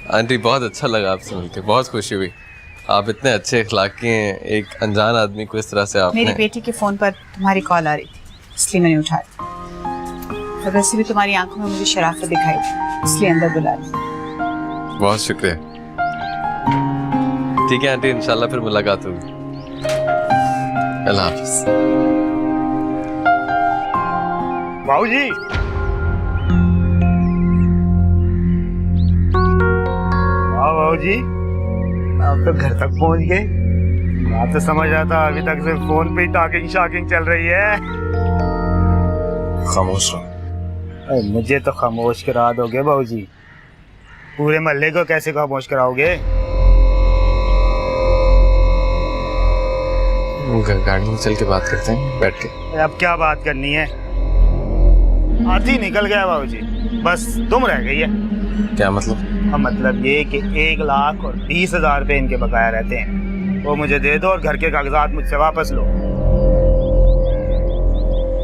Aunty बहुत अच्छा लगा आपसे मिलकर, बहुत खुशी हुई। आप इतने अच्छे अखलाक के हैं, एक अनजान आदमी को इस तरह से आपने। मेरी बेटी के फोन पर तुम्हारी कॉल आ रही थी, इसलिए मैंने उठाया। और वैसे भी तुम्हारी आंखों में मुझे शराफत दिखाई थी, इसलिए अंदर बुला ली। बहुत शुक्रिया। ठीक है आंटी, इंशाल्लाह फिर मुलाकात होगी। अल्लाह हाफिज। बाबूजी, बाबूजी, आप तो घर तक पहुंच गए। मैं तो समझ रहा था अभी तक सिर्फ फोन पे ही टॉकिंग शॉकिंग चल रही है। खामोश रहो। मुझे तो खामोश करा दोगे बाबूजी? पूरे मोहल्ले को कैसे खामोश कराओगे? गाड़ी में चल के बात करते हैं बैठ के। अब क्या बात करनी है? हाथी निकल गया बाबूजी, बस तुम रह गई है। क्या मतलब? अब मतलब ये कि 1,20,000 रुपए इनके बकाया रहते हैं, वो मुझे दे दो और घर के कागजात मुझसे वापस लो।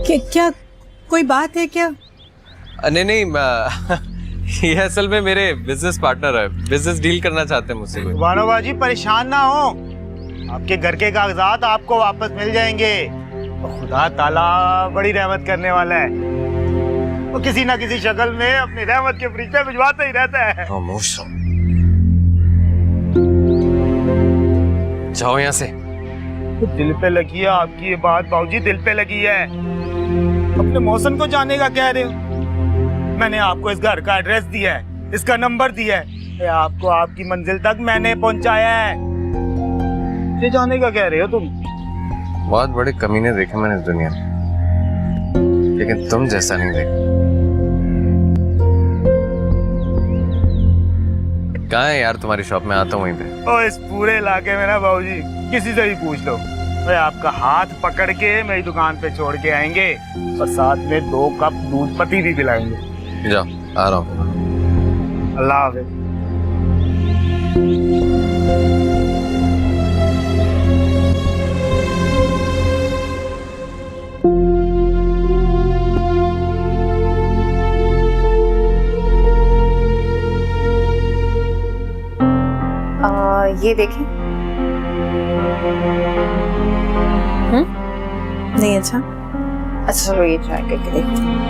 क्या कोई बात है क्या? नहीं ये असल में मेरे बिजनेस पार्टनर है, बिजनेस डील करना चाहते हैं मुझसे कोई। वानो बाजी, परेशान ना हो, आपके घर के कागजात आपको वापस मिल जाएंगे। तो खुदा ताला बड़ी रहमत करने वाला है, वो किसी ना किसी शक्ल में अपनी रहमत के फरिश्ते भिजवाता ही रहता है। खामोश रहो। जाओ यहाँ से। तो दिल पे लगी है आपकी ये बात बाबूजी, दिल पे लगी है। अपने मौसम को जाने का कह रहे हो? मैंने आपको इस घर का एड्रेस दिया है, इसका नंबर दिया है, आपको आपकी मंजिल तक मैंने पहुंचाया है। ये जाने का कह रहे हो तुम? बहुत बड़े कमीने देखे मैंने इस दुनिया में, लेकिन तुम जैसा नहीं देखा। कहाँ है यार तुम्हारी शॉप? में आता हूँ वहीं पे। ओ, इस पूरे इलाके में ना बाबूजी किसी से भी पूछ लो, वे आपका हाथ पकड़ के मेरी दुकान पे छोड़ के आएंगे और साथ में 2 कप दूध पत्ती भी पिलाएंगे। जाओ, आ रहा हूँ। अल्लाह हाफ़िज़। ये देखें। नहीं अच्छा? अच्छा चलो ये ट्राई करके देखते हैं।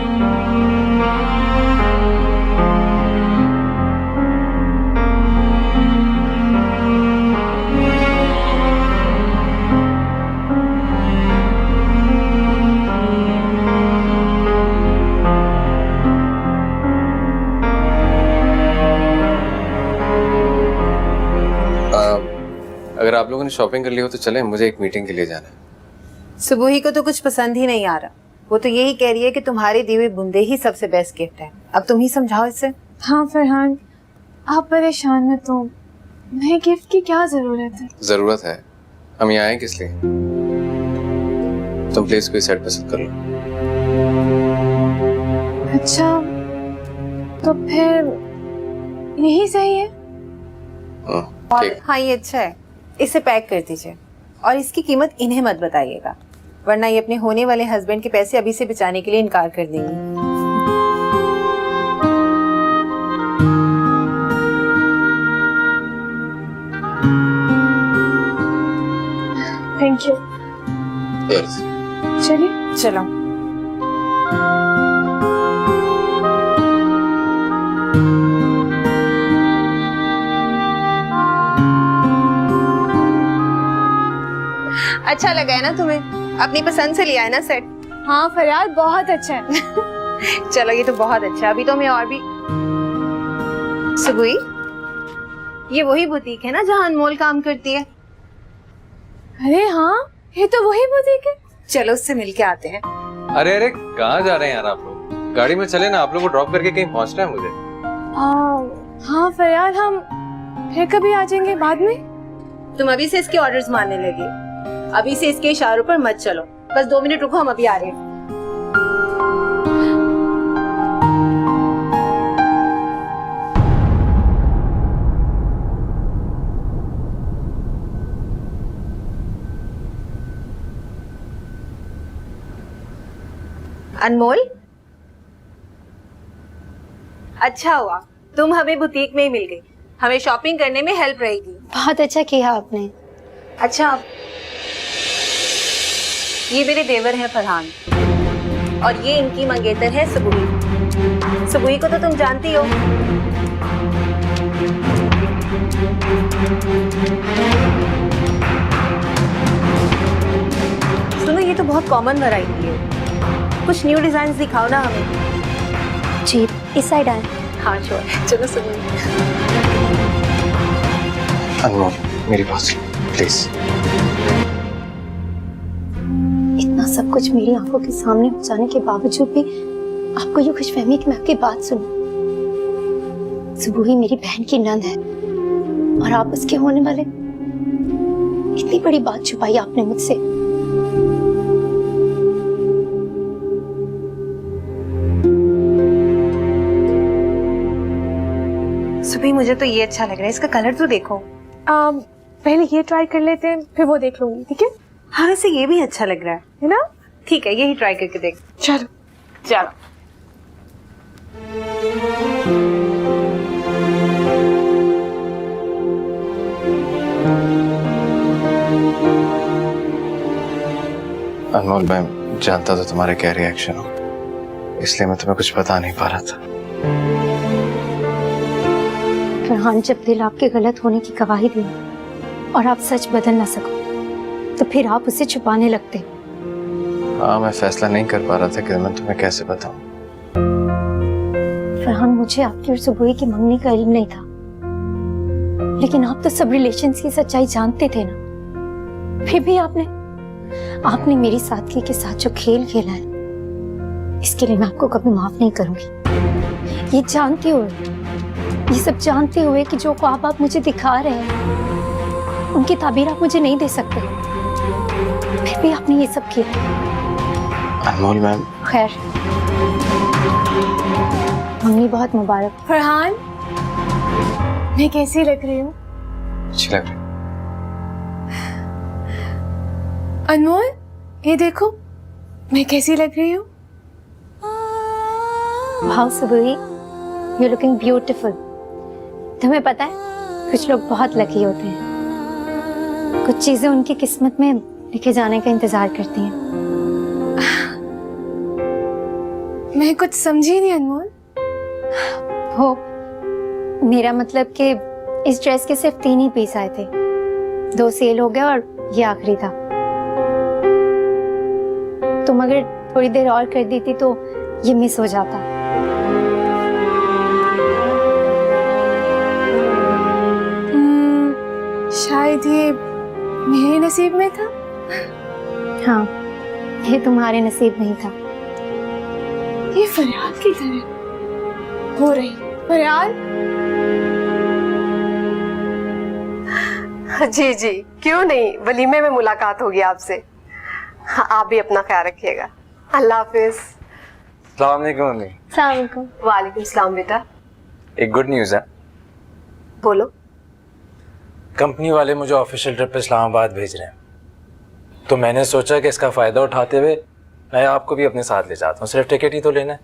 अगर आप लोगों ने शॉपिंग कर ली हो तो चलें, मुझे एक मीटिंग के लिए जाना है। सुबह ही को तो कुछ पसंद ही नहीं आ रहा, वो तो यही कह रही है कि तुम्हारे दिए हुए बूंदे ही सबसे बेस्ट गिफ्ट है। अब तुम ही समझाओ इसे। हाँ फरहान, आप परेशान मत हो, नए गिफ्ट की क्या जरूरत है? जरूरत है, हम यहाँ आए किस लिए? तुम प्लीज कोई सेट पसंद कर लो। अच्छा तो फिर यही सही है। ठीक। हाँ ये अच्छा है, इसे पैक कर दीजिए और इसकी कीमत इन्हें मत बताइएगा, वरना ये अपने होने वाले हस्बैंड के पैसे अभी से बचाने के लिए इनकार कर देंगी। Thank you. यस। चलिए चलो। अच्छा लगा है ना तुम्हें? अपनी पसंद से लिया है ना सेट? हाँ फरियाद, बहुत अच्छा है। चलो ये तो बहुत अच्छा है। अभी तो मैं और भी। सुबुई, ये वही बुटीक है ना जहाँ अनमोल काम करती है? अरे हाँ, ये तो वही बुटीक है। चलो उससे मिलके आते हैं। अरे अरे कहाँ जा रहे हैं यार आप लोग? गाड़ी में चले ना, आप लोगों को ड्रॉप करके कहीं पहुँचना है मुझे। हाँ फरियाद, हम फिर कभी आ जाएंगे बाद में। तुम अभी से इसके ऑर्डर्स मानने लगे, अभी से इसके इशारों पर मत चलो। बस 2 मिनट रुको, हम अभी आ रहे हैं। अनमोल, अच्छा हुआ तुम हमें बुटीक में ही मिल गई, हमें शॉपिंग करने में हेल्प रहेगी। बहुत अच्छा किया आपने। अच्छा, ये मेरे देवर हैं फरहान, और ये इनकी मंगेतर है सबूही। सबूही को तो तुम जानती हो। सुनो, ये तो बहुत कॉमन वैरायटी है, कुछ न्यू डिजाइन दिखाओ ना हमें। जी, इस साइड आए। हाँ श्योर, चलो सबूही। अनमोल, मेरी बात सुन प्लीज। इतना सब कुछ मेरी आंखों के सामने हो जाने के बावजूद भी आपको ये खुशफहमी कि मैं आपकी बात सुनूं। सुबूही मेरी बहन की नंद है और आप उसके होने वाले, इतनी बड़ी बात छुपाई आपने मुझसे। सुबह मुझे तो ये अच्छा लग रहा है, इसका कलर तो देखो। पहले ये ट्राई कर लेते हैं, फिर वो देख लूंगी, ठीक है? हाँ वैसे ये भी अच्छा लग रहा है ना? ठीक है, यही ट्राई करके देख। चलो चलो। अनमोल, मैं जानता था तुम्हारे क्या रिएक्शन हो, इसलिए मैं तुम्हें कुछ बता नहीं पा रहा था। फरहान, जब दिल आपके गलत होने की गवाही दे और आप सच बदल ना सको तो फिर आप उसे छुपाने लगते। हाँ, मैं फैसला नहीं कर पा रहा था कि मैं तुम्हें कैसे बताऊं। फरहान, मुझे आपकी और सुबूही की मंगनी का इल्म नहीं था, लेकिन आप तो सब रिलेशंस की सच्चाई जानते थे ना। फिर भी आपने मेरी सादगी के साथ जो खेल खेला है, इसके लिए मैं आपको कभी माफ नहीं करूंगी। ये जानते हुए, ये सब जानते हुए कि जो ख्वाब आप मुझे दिखा रहे हैं उनकी ताबीर आप मुझे नहीं दे सकते, फिर भी आपने ये सब किया। अनमोल मैम, खैर, मम्मी बहुत मुबारक। फरहान, मैं कैसी लग रही हूँ? अच्छी लग रही। अनमोल, ये देखो मैं कैसी लग रही हूँ? Wow Subuhi, you looking beautiful. तुम्हें पता है, कुछ लोग बहुत लकी होते हैं, कुछ चीजें उनकी किस्मत में लिखे जाने का इंतजार करती हैं। मैं कुछ समझी नहीं अनमोल। हो, मेरा मतलब कि इस ड्रेस के सिर्फ 3 ही पीस आए थे, 2 सेल हो गए और ये आखिरी था। तुम अगर थोड़ी देर और कर देती तो ये मिस हो जाता। शायद ये मेरे नसीब में था। हाँ, ये तुम्हारे नसीब नहीं था। ये फरियाद की तरह हो रही। फरियाद? जी जी, क्यों नहीं, वलीमे में मुलाकात होगी आपसे। हाँ, आप भी अपना ख्याल रखिएगा। अल्लाह हाफिज। अस्सलाम वालेकुम मम्मी। अस्सलाम वालेकुम। वालेकुम सलाम बेटा। एक गुड न्यूज़ है। बोलो। कंपनी वाले मुझे ऑफिशियल ट्रिप पे इस्लामाबाद भेज रहे हैं, तो मैंने सोचा कि इसका फ़ायदा उठाते हुए मैं आपको भी अपने साथ ले जाता हूँ। सिर्फ टिकट ही तो लेना है।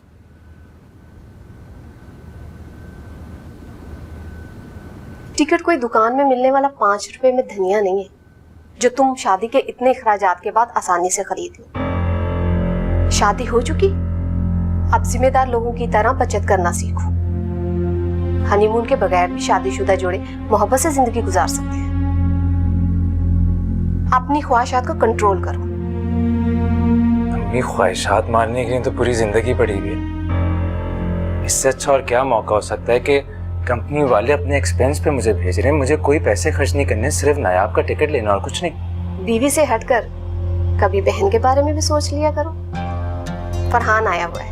टिकट कोई दुकान में मिलने वाला 5 रुपए में धनिया नहीं है, जो तुम शादी के इतने अखराजात के बाद आसानी से खरीद लो। शादी हो चुकी, अब जिम्मेदार लोगों की तरह बचत करना सीखो। हनीमून के बगैर भी शादीशुदा जोड़े मोहब्बत से जिंदगी गुजार सकते हैं। अपनी ख्वाहिशात को कंट्रोल करो। अपनी ख्वाहिशात मारने के लिए तो पूरी ज़िंदगी पड़ी हुई है। इससे अच्छा और क्या मौका हो सकता है कि कंपनी वाले अपने एक्सपेंस पे मुझे भेज रहे हैं। मुझे कोई पैसे खर्च नहीं करने, सिर्फ नायाब का टिकट लेना और कुछ नहीं। बीवी से हटकर कभी बहन के बारे में भी सोच लिया करो। फरहान आया हुआ है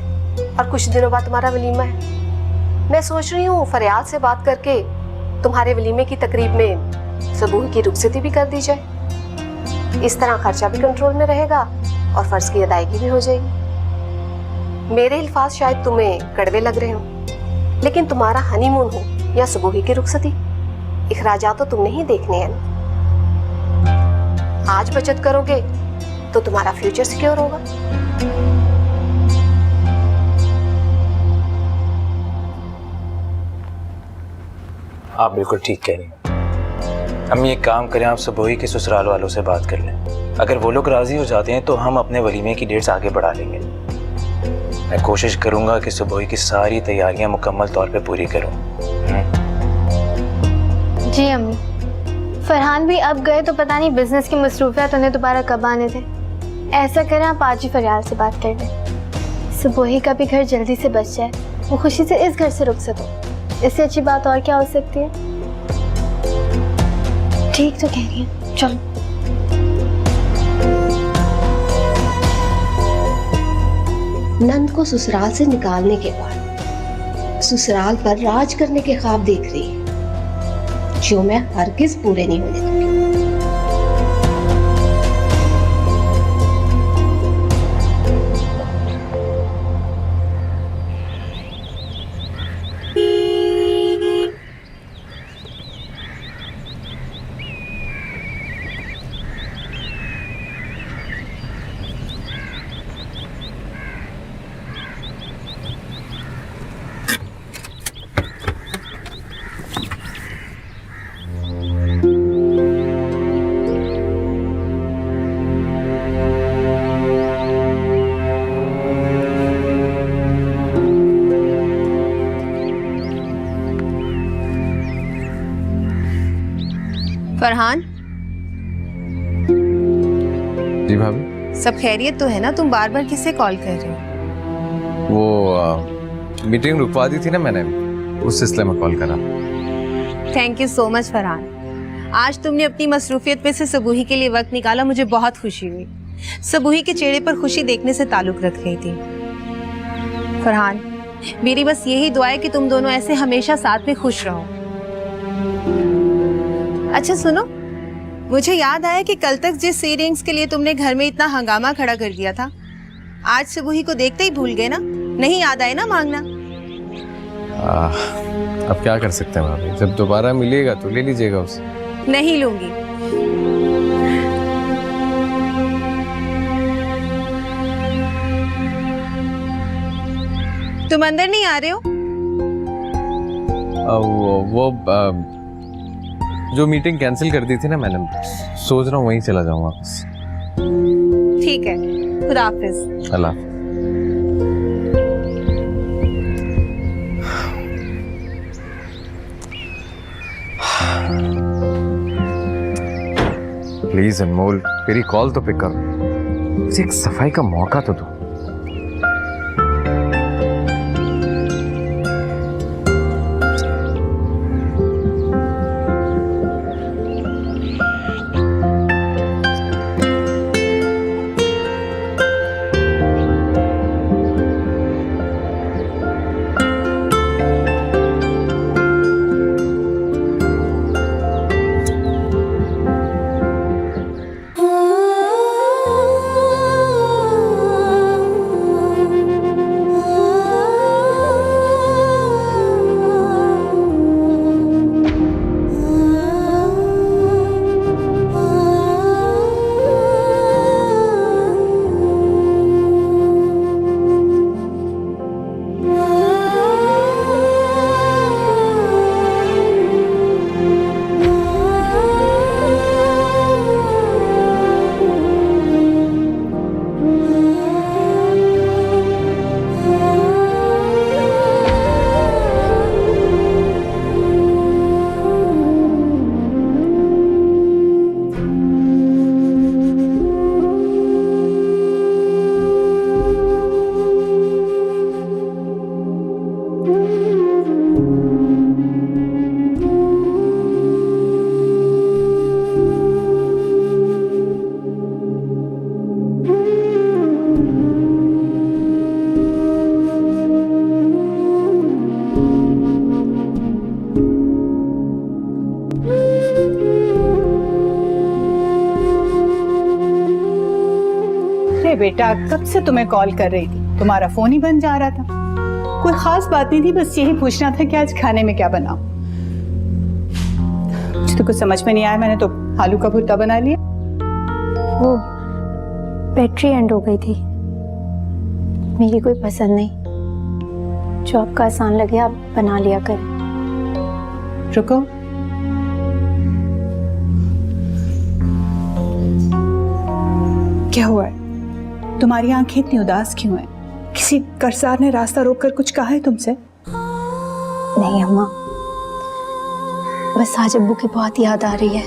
और कुछ दिनों बाद तुम्हारा वलीमा है। मैं सोच रही हूँ फरियाद से बात करके तुम्हारे वलीमे की तकरीब में सबूह की रुखसती भी कर दी जाए। इस तरह खर्चा भी कंट्रोल में रहेगा और फर्ज की अदायगी भी हो जाएगी। मेरे अल्फाज शायद तुम्हें कड़वे लग रहे हो, लेकिन तुम्हारा हनीमून हो या सुबह की रुखसती, इखराजात तो तुमने ही देखने हैं ना। आज बचत करोगे तो तुम्हारा फ्यूचर सिक्योर होगा। आप बिल्कुल ठीक कह रही हैं। अम्मी एक काम करें, आप सुबोही के ससुराल वालों से बात कर लें। अगर वो लोग राज़ी हो जाते हैं तो हम अपने वलीमे की डेट्स आगे बढ़ा लेंगे। मैं कोशिश करूंगा कि सुबोही की सारी तैयारियां मुकम्मल तौर पे पूरी करूं। जी अम्मी, फरहान भी अब गए तो पता नहीं बिजनेस की मसरूफियात उन्हें दोबारा कब आने थे। ऐसा करें आप आज ही फरियाल से बात कर लें। सुबोही का भी घर जल्दी से बच जाए, वो खुशी से इस घर से रुखसत हो। इससे अच्छी बात और क्या हो सकती है? ठीक तो कह रही है, चलो। नंद को ससुराल से निकालने के बाद ससुराल पर राज करने के ख्वाब देख रही है, जो मैं हरगिज पूरे नहीं होने दूंगी। फरहान, जी भाभी। सब खैरियत तो है ना? तुम बार बार किससे कॉल कर रहे हो? वो मीटिंग रुकवा दी थी ना मैंने, उस सिलसिले में कॉल करा। Thank you so much Farhan, आज तुमने अपनी मसरूफियत में से सबूही के लिए वक्त निकाला, मुझे बहुत खुशी हुई। सबूही के चेहरे पर खुशी देखने से ताल्लुक रख गई थी। फरहान, मेरी बस यही दुआ है कि तुम दोनों ऐसे हमेशा साथ में खुश रहो। अच्छा सुनो, मुझे याद आया कि कल तक जिस इयररिंग्स के लिए तुमने घर में इतना हंगामा खड़ा कर दिया था, आज सबूही को देखते ही भूल गए ना? नहीं याद आए ना मांगना? अब क्या कर सकते हैं भाभी, जब दोबारा मिलेगा तो ले लीजिएगा उसे। नहीं लूंगी। तुम अंदर नहीं आ रहे हो? वो जो मीटिंग कैंसिल कर दी थी ना मैंने, सोच रहा हूँ वहीं चला जाऊँ वापस। ठीक है, खुदा हाफिज। अल्लाह। प्लीज अनमोल, मेरी कॉल तो पिक कर, मुझे एक सफाई का मौका तो दो। बेटा, कब से तुम्हें कॉल कर रही थी, तुम्हारा फोन ही बंद जा रहा था। कोई खास बात नहीं थी, बस यही पूछना था कि आज खाने में क्या बनाऊं। तो कुछ समझ में नहीं आया, मैंने तो आलू का भुर्ता बना लिया। वो बैटरी एंड हो गई थी, मेरी कोई पसंद नहीं। जो आपका आसान लगे आप बना लिया करें। रुको। क्या हुआ है? तुम्हारी आंखें इतनी उदास क्यों हैं? किसी कर्जदार ने रास्ता रोककर कुछ कहा है तुमसे? नहीं अम्मा, बस आज अब्बू की बहुत याद आ रही है।